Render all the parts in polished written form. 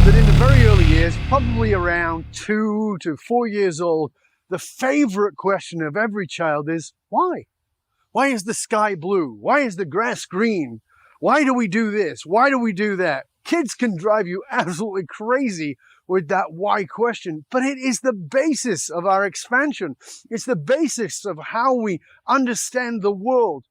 that in the very early years, probably around 2 to 4 years old, the favorite question of every child is, why? Why is the sky blue? Why is the grass green? Why do we do this? Why do we do that? Kids can drive you absolutely crazy with that why question, but it is the basis of our expansion. It's the basis of how we understand the world.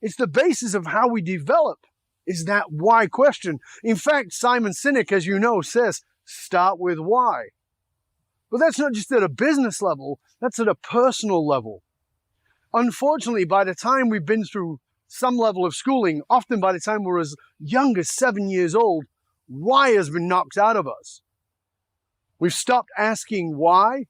It's the basis of how we develop, is that why question. In fact, Simon Sinek, as you know, says, start with why. But that's not just at a business level, that's at a personal level. Unfortunately, by the time we've been through some level of schooling, often by the time we're as young as 7 years old, why has been knocked out of us. We've stopped asking why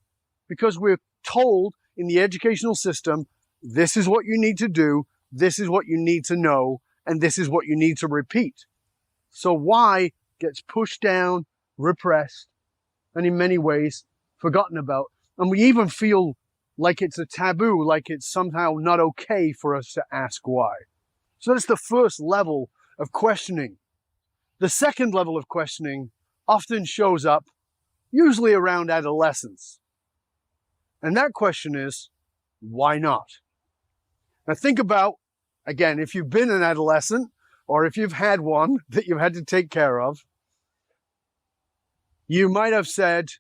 because we're told in the educational system, this is what you need to do, this is what you need to know, and this is what you need to repeat. So why gets pushed down, repressed, and in many ways forgotten about. And we even feel like it's a taboo, like it's somehow not okay for us to ask why. So that's the first level of questioning. The second level of questioning often shows up usually around adolescence. And that question is, why not? Now think about, again, if you've been an adolescent or if you've had one that you've had to take care of, you might have said,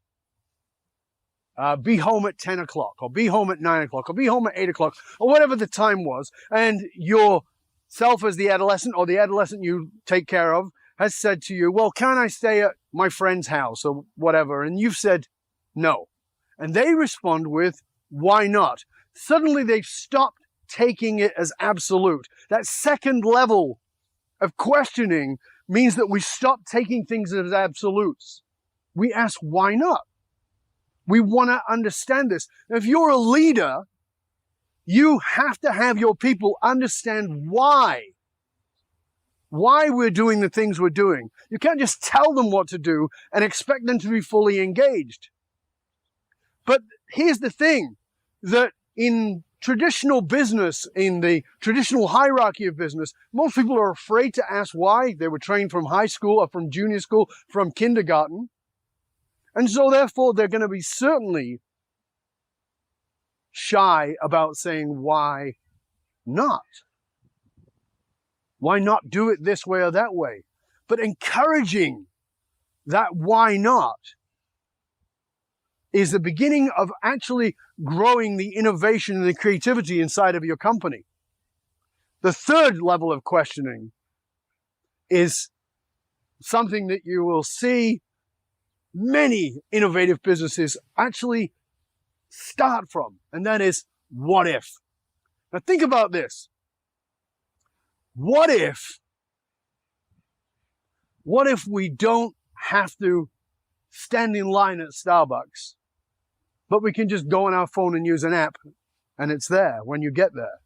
be home at 10 o'clock or be home at 9 o'clock or be home at 8 o'clock or whatever the time was. And yourself as the adolescent or the adolescent you take care of has said to you, well, can I stay at my friend's house or whatever? And you've said no. And they respond with, why not? Suddenly they've stopped taking it as absolute. That second level of questioning means that we stop taking things as absolutes. We ask, why not? We want to understand this. If you're a leader, you have to have your people understand why we're doing the things we're doing. You can't just tell them what to do and expect them to be fully engaged. But here's the thing, that in traditional business, in the traditional hierarchy of business, most people are afraid to ask why. They were trained from high school or from junior school, from kindergarten. And so therefore, they're going to be certainly shy about saying, why not? Why not do it this way or that way? But encouraging that why not is the beginning of actually growing the innovation and the creativity inside of your company. The third level of questioning is something that you will see many innovative businesses actually start from, and that is, what if? Now think about this. What if we don't have to stand in line at Starbucks, but we can just go on our phone and use an app and it's there when you get there?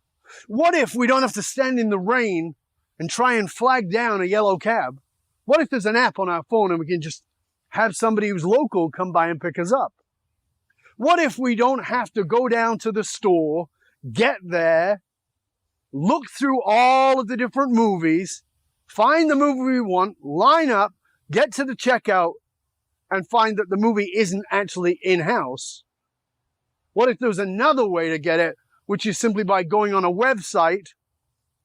What if we don't have to stand in the rain and try and flag down a yellow cab? What if there's an app on our phone and we can just have somebody who's local come by and pick us up? What if we don't have to go down to the store, get there, look through all of the different movies, find the movie we want, line up, get to the checkout, and find that the movie isn't actually in-house? What if there's another way to get it, which is simply by going on a website,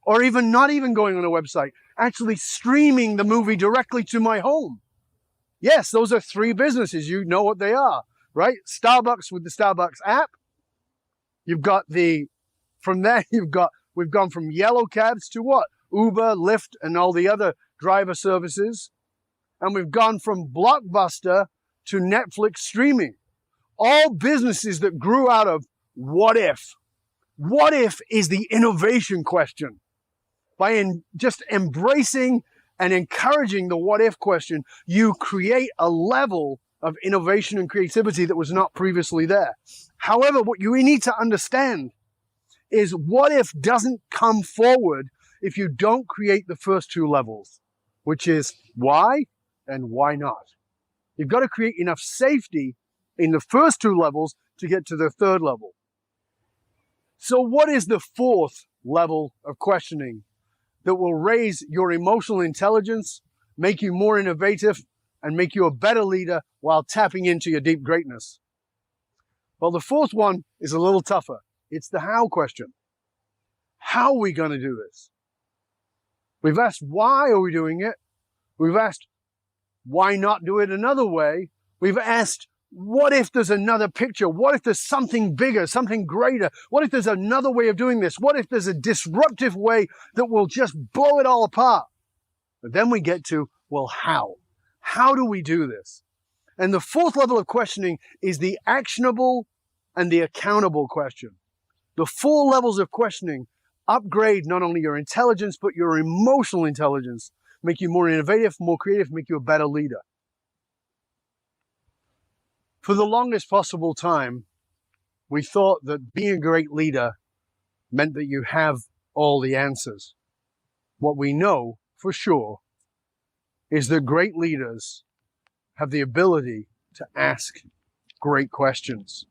or even not even going on a website, actually streaming the movie directly to my home? Yes, those are three businesses. You know what they are, right? Starbucks with the Starbucks app. You've got from there, we've gone from yellow cabs to what? Uber, Lyft, and all the other driver services. And we've gone from Blockbuster to Netflix streaming. All businesses that grew out of what if. What if is the innovation question. By just embracing and encouraging the what if question, you create a level of innovation and creativity that was not previously there. However, what you need to understand is what if doesn't come forward if you don't create the first two levels, which is why and why not. You've got to create enough safety in the first two levels to get to the third level. So what is the fourth level of questioning that will raise your emotional intelligence, make you more innovative, and make you a better leader while tapping into your deep greatness? Well, the fourth one is a little tougher. It's the how question. How are we going to do this? We've asked, why are we doing it? We've asked, why not do it another way? We've asked, what if there's another picture? What if there's something bigger, something greater? What if there's another way of doing this? What if there's a disruptive way that will just blow it all apart? But then we get to, well, how? How do we do this? And the fourth level of questioning is the actionable and the accountable question. The 4 levels of questioning upgrade not only your intelligence, but your emotional intelligence, make you more innovative, more creative, make you a better leader. For the longest possible time, we thought that being a great leader meant that you have all the answers. What we know for sure is that great leaders have the ability to ask great questions.